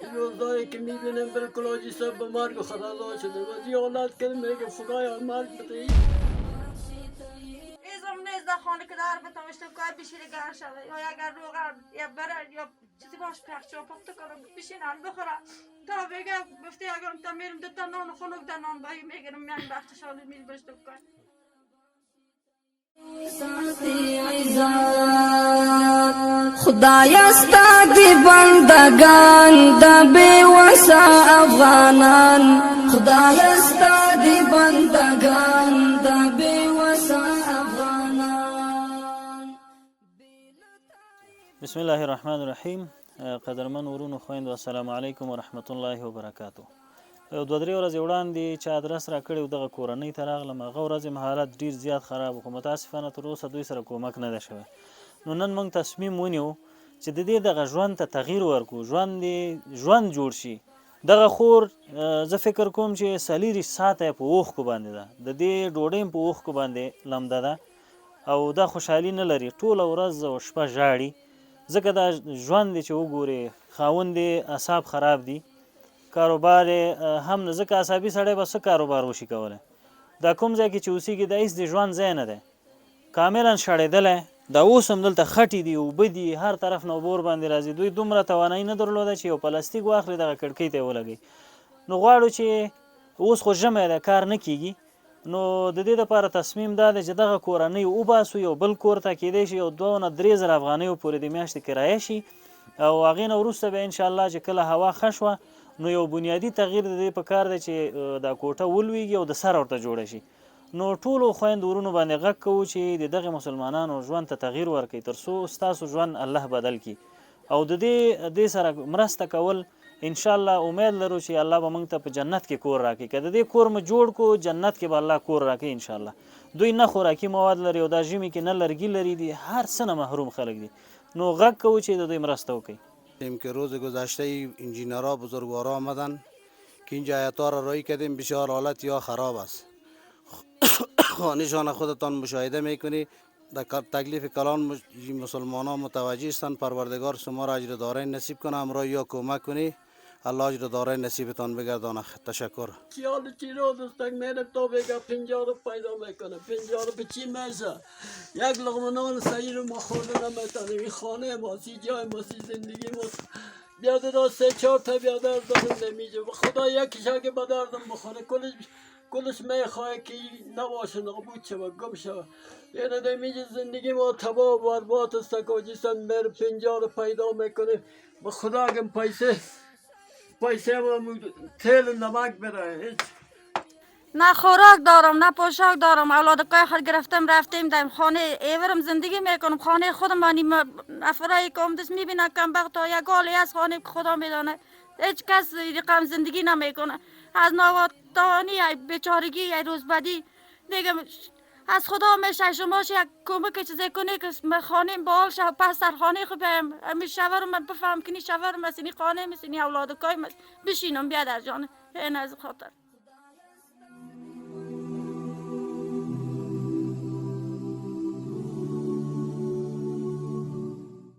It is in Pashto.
این روزایی که میبینیم بالکل آجیسا به مرگ و خطرناک شده و دیانت کنیم میگه خدایا مرگ بده. ایزم نیز در خانه که در بتمشتم که بشیره گرم شده یا اگر روغن یا برد یا چیزی باش پخش و پخت کنم بشینم بخورم تا بگه گفتی اگر تا میرم دوتا نان خنک در نان بایی میگیرم میان بختشالی میل بشتم که خدایا ستا دی بندگان د بېوسه افغانان خدایا ستا دی بندگان د بېوسه افغانان. بسم الله الرحمن الرحیم. قدرمن ورونو خویندو السلام علیکم ورحمت الله وبرکاتو. یو دوه درې ورځې وړاندې چې ادرس راکړی و دغه کورنۍ ته راغلم، هغه ورځې مې حالت ډېر زیات خراب و، خو متاسفانه تر اوسه دوی سره کومک نه ده شوی. نو نن موږ تصمیم ونیو چې د دې دغه ژوند ته تغییر ورکړو، ژوند جوړ شي. دغه خور زه فکر کوم چې 40 ساعته یې په اوښکو باندې ده، د دې ډوډۍ هم په اوښکو باندې لمده ده او دا خوشحالي نه لري، ټوله ورځ او شپه ژاړي. ځکه دا ژوند دی چې وګورې خاوند یې اعصاب خراب دي، کاروبار هم نه، ځکه اعصابي سړی به څه کاروبار وشي کولی. دا کوم ځای کې چې اوسېږي دا هېڅ د ژوند ځای نه دی، کاملا شړېدلی. دا اوس هم دلته خټې دي، اوبه دي، هر طرف نه اوبه ورباندې راځي. دوی دومره توانایي نه درلوده چې یو پلاستیک واخلي دغه کړکۍ ته یې ولګوي. نو غواړو چې اوس خو ژمی دی کار نه کیږي، نو د دې دپاره تصمیم دا دی چې دغه کورنۍ وباسو، یو بل کور ته کیدای شي یو 2 نه 3 زره افغانیو پورې د میاشتې کرایه شي او هغې نه وروسته بیا انشاءالله چې کله هوا ښه شوه نو یو بنیادي تغییر د دې په کار دی چې دا کوټه ولویږي او د سر ورته جوړه شي. نو ټولو خویندو ورونو باندې غږ کوو چې د دغې مسلمانانو ژوند ته تغییر ورکړئ تر څو ستاسو ژوند الله بدل کړي او د دې سره مرسته کول انشاءالله امید لرو چې الله به موږ ته په جنت کې کور راکړي. که د دې کور مو جوړ کړو جنت کې به الله کور راکړي انشاءالله. دوی نه خوراکي مواد لري او دا ژمي کې نه لرګي لري، دي هر څه نه محروم خلک دي. نو غږ کوو چې د دوی مرسته وکړي. که روز گذشته انجینرها بزرگوارا آمدن که اینجا حیاتا را رای کردیم، بسیار حالت یا خراب است. خانه‌شان خودتان مشاهده میکنی. در تکلیف کلان مسلمانان متوجه هستند. پروردگار شما را اجر دارین نصیب کنه، همراه یا کمک کنی، الله اجر دارین نصیبتان بگردانه. تشکر. خیال چی رو دوستان میرم تا بگه 50 رو پیدا میکنه. 50 رو به چی میشه؟ یک لقمه نان سعی رو ما خورده نمیتونیم. این خانه ماست، جای ماست، زندگی ماست. بیاده دا 3-4 تا بیادر دارم نمیشه. خدا یکیش اگه به دردم بخوره کلش میخواه که نباشه، نابود شود، گم شود. یعنی نمیشه زندگی ما تباه و برباد است. کاجیستان میره 50 رو پیدا میکنیم. به خدا اگه پیسه ما تیل نمک بره هیچ. نه خوراک دارم نه پوشاک دارم، اولاد که خود گرفتم رفتیم در خانه ایورم زندگی میکنم، خانه خودم مانی افرای کام دست میبینه کم بخت ها یک حالی از خانه خدا میدانه، هیچ کس رقم زندگی نمیکنه. از ناواتانی بیچارگی روزبدی دیگه از خدا میشه شما یک کمک چیزی کنی که خانه بال شه پس در خانه خود بیم امی شور من بفهم کنی شور مسینی خانه مسینی اولاد کای بشینم بیا در جانه این از خاطر